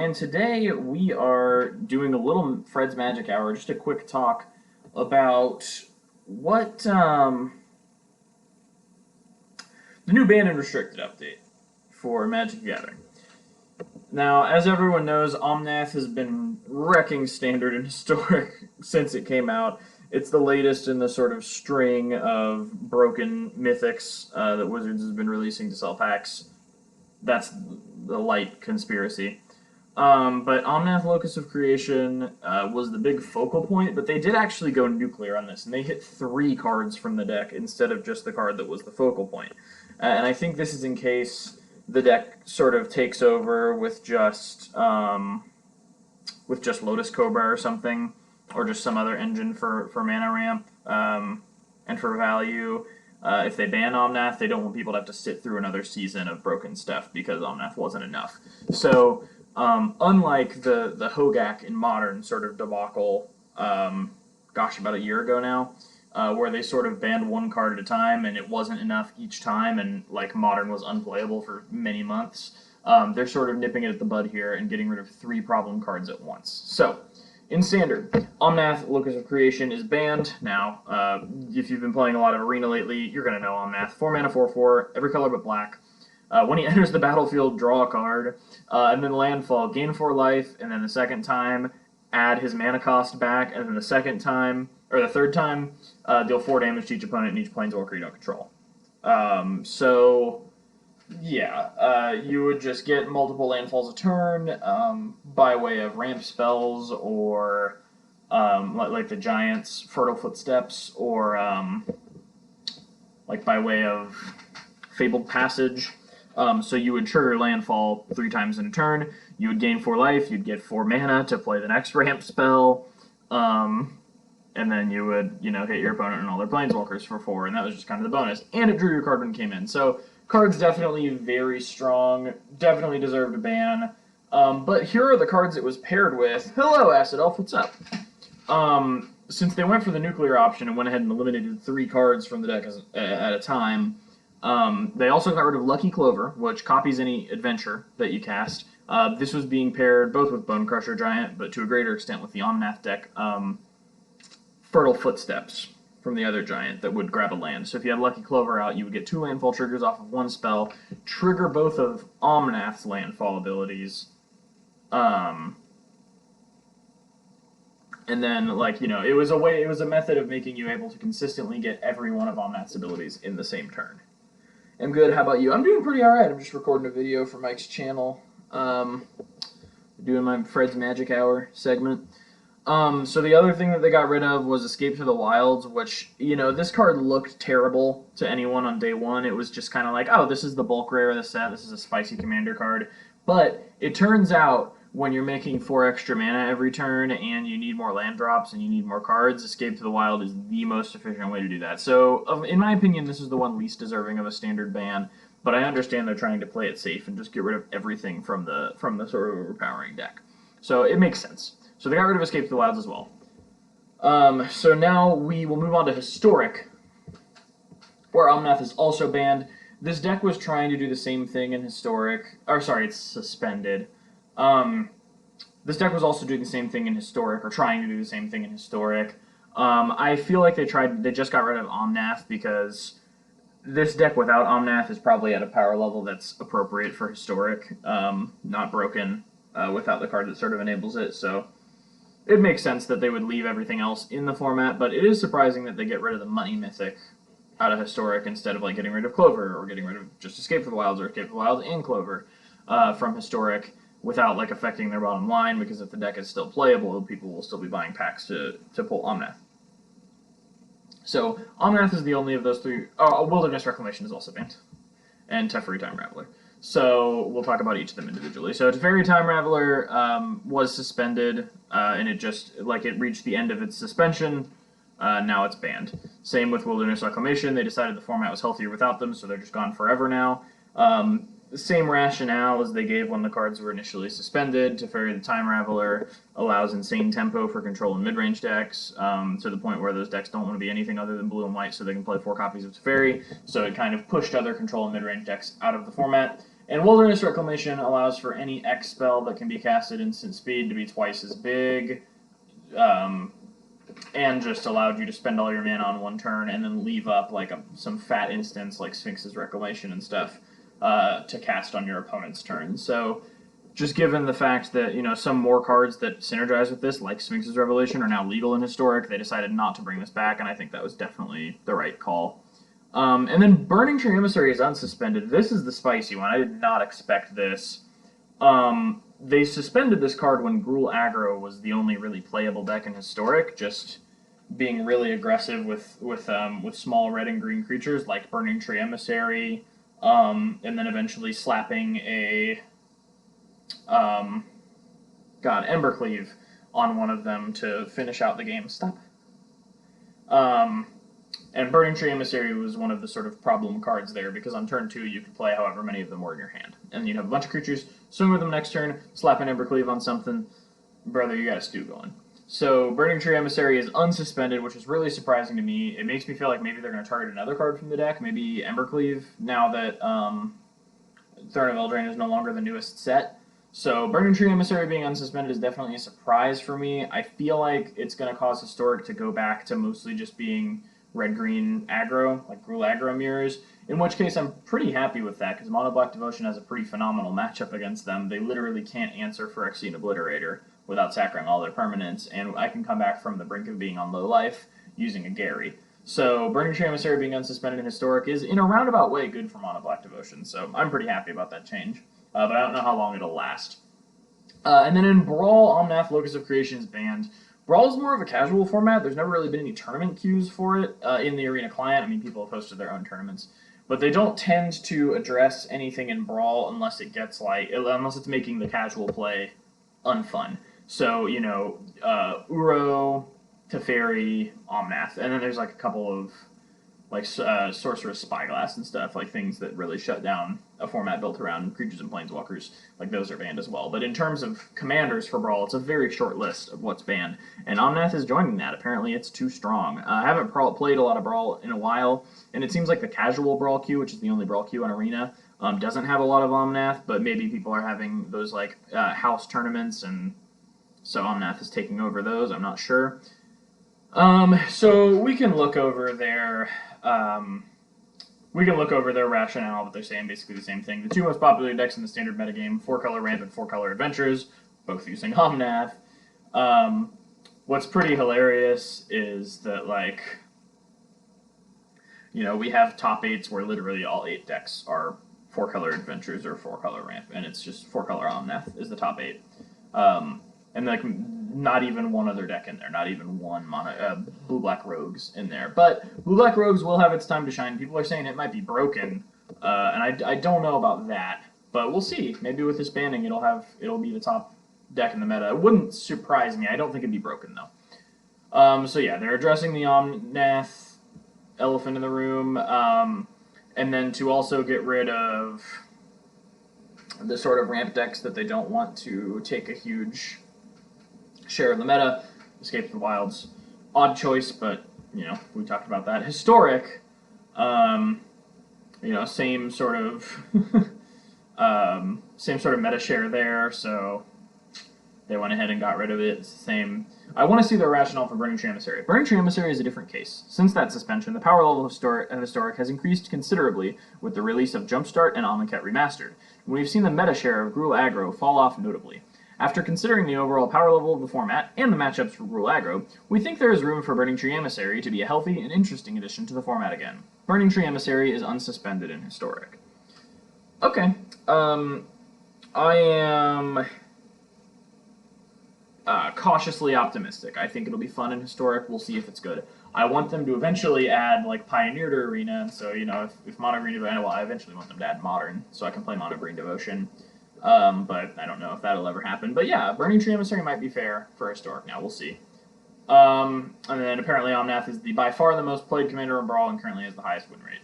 and today we are doing a little Fred's Magic Hour, just a quick talk about what the new banned and restricted update for Magic the Gathering. Now, as everyone knows, Omnath has been wrecking Standard and Historic since it came out. It's the latest in the sort of string of broken mythics that Wizards has been releasing to sell packs. That's the light conspiracy. But Omnath Locus of Creation was the big focal point, but they did actually go nuclear on this, and they hit 3 cards from the deck instead of just the card that was the focal point. And I think this is in case the deck sort of takes over with just Lotus Cobra or something, or just some other engine for mana ramp and for value. If they ban Omnath, they don't want people to have to sit through another season of broken stuff because Omnath wasn't enough. So, unlike the Hogak in Modern sort of debacle, about a year ago now, where they sort of banned one card at a time and it wasn't enough each time, and like Modern was unplayable for many months, they're sort of nipping it at the bud here and getting rid of 3 problem cards at once. So, in Standard, Omnath Locus of Creation is banned. Now, if you've been playing a lot of Arena lately, you're going to know Omnath. 4 mana, 4/4, every color but black. When he enters the battlefield, draw a card, and then landfall, gain 4 life, and then the second time, add his mana cost back, and then the third time, deal 4 damage to each opponent and each planeswalker you don't control. You would just get multiple landfalls a turn by way of ramp spells, or like the Giants' Fertile Footsteps, or like by way of Fabled Passage. So you would trigger landfall 3 times in a turn, you would gain 4 life, you'd get 4 mana to play the next ramp spell, and then you would, hit your opponent and all their planeswalkers for 4, and that was just kind of the bonus. And it drew your card when it came in. So card's definitely very strong, definitely deserved a ban. But here are the cards it was paired with. Hello, Acid Elf, what's up? Since they went for the nuclear option and went ahead and eliminated 3 cards from the deck at a time, they also got rid of Lucky Clover, which copies any adventure that you cast. This was being paired both with Bone Crusher Giant, but to a greater extent with the Omnath deck, Fertile Footsteps from the other giant that would grab a land. So if you had Lucky Clover out, you would get 2 landfall triggers off of 1 spell, trigger both of Omnath's landfall abilities, and then, it was a method of making you able to consistently get every one of Omnath's abilities in the same turn. I'm good, how about you? I'm doing pretty alright. I'm just recording a video for Mike's channel, doing my Fred's Magic Hour segment. So the other thing that they got rid of was Escape to the Wilds, which, this card looked terrible to anyone on day one. It was just kind of like, oh, this is the bulk rare of the set, this is a spicy commander card. But it turns out, when you're making 4 extra mana every turn, and you need more land drops, and you need more cards, Escape to the Wild is the most efficient way to do that. So, in my opinion, this is the one least deserving of a standard ban, but I understand they're trying to play it safe and just get rid of everything from the sort of overpowering deck. So, it makes sense. So they got rid of Escape to the Wilds as well. So now we will move on to Historic, where Omnath is also banned. This deck was trying to do the same thing in Historic. It's Suspended. This deck was also doing the same thing in Historic, or trying to do the same thing in Historic. I feel like they just got rid of Omnath because this deck without Omnath is probably at a power level that's appropriate for Historic, not broken without the card that sort of enables it. So it makes sense that they would leave everything else in the format, but it is surprising that they get rid of the money mythic out of Historic instead of getting rid of Clover, or getting rid of just Escape to the Wilds, or Escape to the Wilds and Clover from Historic without affecting their bottom line, because if the deck is still playable, people will still be buying packs to pull Omnath. So Omnath is the only of those 3. Wilderness Reclamation is also banned, and Teferi Time Raveler. So we'll talk about each of them individually. So Teferi Time Raveler was suspended, and it reached the end of its suspension. Now it's banned. Same with Wilderness Reclamation. They decided the format was healthier without them, so they're just gone forever now. The same rationale as they gave when the cards were initially suspended. Teferi the Time Raveler allows insane tempo for control in mid-range decks, to the point where those decks don't want to be anything other than blue and white, so they can play 4 copies of Teferi. So it kind of pushed other control and mid-range decks out of the format. And Wilderness Reclamation allows for any X spell that can be cast at instant speed to be twice as big, and just allowed you to spend all your mana on one turn and then leave up like some fat instance like Sphinx's Reclamation and stuff to cast on your opponent's turn. So just given the fact that, you know, some more cards that synergize with this, like Sphinx's Revelation, are now legal in Historic, they decided not to bring this back, and I think that was definitely the right call. And then Burning Tree Emissary is unsuspended. This is the spicy one. I did not expect this. They suspended this card when Gruul Aggro was the only really playable deck in Historic, just being really aggressive with small red and green creatures like Burning Tree Emissary, and then eventually slapping a Embercleave on one of them to finish out the game. Stop. And Burning Tree Emissary was one of the sort of problem cards there, because on turn 2 you could play however many of them were in your hand. And you'd have a bunch of creatures, swing with them next turn, slap an Embercleave on something, brother, you got a stew going. So Burning Tree Emissary is unsuspended, which is really surprising to me. It makes me feel like maybe they're going to target another card from the deck, maybe Embercleave, now that Throne of Eldraine is no longer the newest set. So Burning Tree Emissary being unsuspended is definitely a surprise for me. I feel like it's going to cause Historic to go back to mostly just being red-green aggro, like Gruul Aggro mirrors, in which case I'm pretty happy with that, because Mono Black Devotion has a pretty phenomenal matchup against them. They literally can't answer Phyrexian Obliterator without sacrificing all their permanents, and I can come back from the brink of being on low life using a Gary. So Burning Tree Emissary being unsuspended in Historic is, in a roundabout way, good for Mono Black Devotion, so I'm pretty happy about that change, but I don't know how long it'll last. And then in Brawl, Omnath Locus of Creation is banned. Brawl is more of a casual format. There's never really been any tournament queues for it in the Arena client. I mean, people have hosted their own tournaments. But they don't tend to address anything in Brawl unless it gets unless it's making the casual play unfun. So, you know, Uro, Teferi, Omnath. And then there's like a couple of like Sorceress Spyglass and stuff, like things that really shut down a format built around creatures and planeswalkers. Like those are banned as well. But in terms of commanders for Brawl, it's a very short list of what's banned. And Omnath is joining that. Apparently it's too strong. I haven't played a lot of Brawl in a while, and it seems like the casual Brawl queue, which is the only Brawl queue on Arena, doesn't have a lot of Omnath, but maybe people are having those like house tournaments, and so Omnath is taking over those. I'm not sure. So we can look over their rationale, but they're saying basically the same thing. The two most popular decks in the standard metagame, 4-color Ramp and 4-color Adventures, both using Omnath. What's pretty hilarious is that, like, you know, we have top 8s where literally all 8 decks are 4-color Adventures or 4-color Ramp, and it's just 4-color Omnath is the top 8. And like not even one other deck in there, not even one Blue-Black Rogues in there. But Blue-Black Rogues will have its time to shine. People are saying it might be broken, and I don't know about that, but we'll see. Maybe with this banning, it'll be the top deck in the meta. It wouldn't surprise me. I don't think it'd be broken though. So yeah, they're addressing the Omnath elephant in the room, and then to also get rid of the sort of ramp decks that they don't want to take a huge share of the meta. Escape the Wilds, odd choice, but you know, we talked about that. Historic, you know, same sort of meta share there, so they went ahead and got rid of it. It's the same. I want to see the rationale for Burning Tree Emissary. Burning Tree Emissary is a different case. Since that suspension, the power level of Historic has increased considerably with the release of Jumpstart and Amonkhet Remastered. We've seen the meta share of Gruul Aggro fall off notably. After considering the overall power level of the format and the matchups for Gruul Aggro, we think there is room for Burning Tree Emissary to be a healthy and interesting addition to the format again. Burning Tree Emissary is unsuspended in Historic. Okay, I am cautiously optimistic. I think it'll be fun in Historic. We'll see if it's good. I want them to eventually add like Pioneer to Arena, and so, you know, if Mono Green Devotion, well, I eventually want them to add Modern, so I can play Mono Green Devotion. But I don't know if that'll ever happen. But yeah, Burning Tree Emissary might be fair for Historic now. We'll see. And then apparently Omnath is by far the most played commander in Brawl and currently has the highest win rate.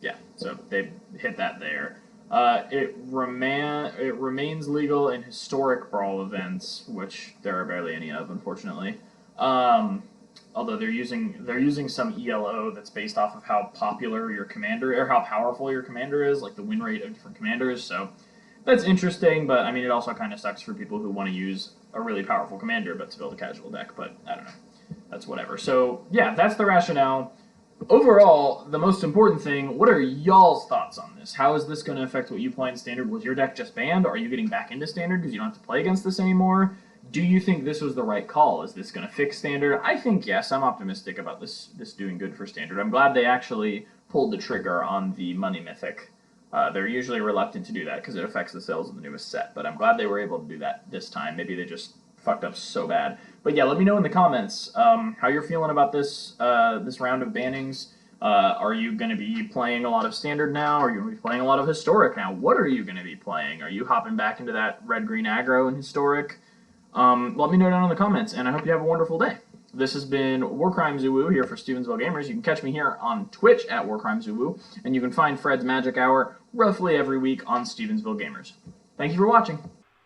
Yeah, so they hit that there. It remains legal in Historic Brawl events, which there are barely any of, unfortunately. although they're using some ELO that's based off of how popular your commander or how powerful your commander is, like the win rate of different commanders. So that's interesting, but I mean it also kind of sucks for people who want to use a really powerful commander but to build a casual deck. But I don't know, that's whatever. So yeah, that's the rationale. Overall, the most important thing, what are y'all's thoughts on this? How is this going to affect what you play in Standard? Was your deck just banned? Are you getting back into Standard because you don't have to play against this anymore? Do you think this was the right call? Is this going to fix Standard? I think yes. I'm optimistic about this doing good for Standard. I'm glad they actually pulled the trigger on the Money Mythic. They're usually reluctant to do that because it affects the sales of the newest set, but I'm glad they were able to do that this time. Maybe they just fucked up so bad. But yeah, let me know in the comments how you're feeling about this this round of bannings. Are you going to be playing a lot of Standard now? Are you going to be playing a lot of Historic now? What are you going to be playing? Are you hopping back into that red-green aggro in Historic? Let me know down in the comments, and I hope you have a wonderful day. This has been WarCrimeZuWoo here for StevensvilleGamers. You can catch me here on Twitch at WarCrimeZuWoo, and you can find Fred's Magic Hour roughly every week on StevensvilleGamers. Thank you for watching.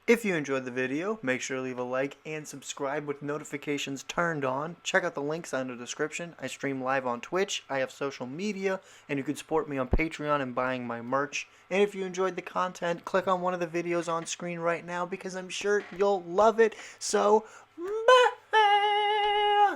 If you enjoyed the video, make sure to leave a like and subscribe with notifications turned on. Check out the links down in the description. I stream live on Twitch, I have social media, and you can support me on Patreon and buying my merch. And if you enjoyed the content, click on one of the videos on screen right now because I'm sure you'll love it. So,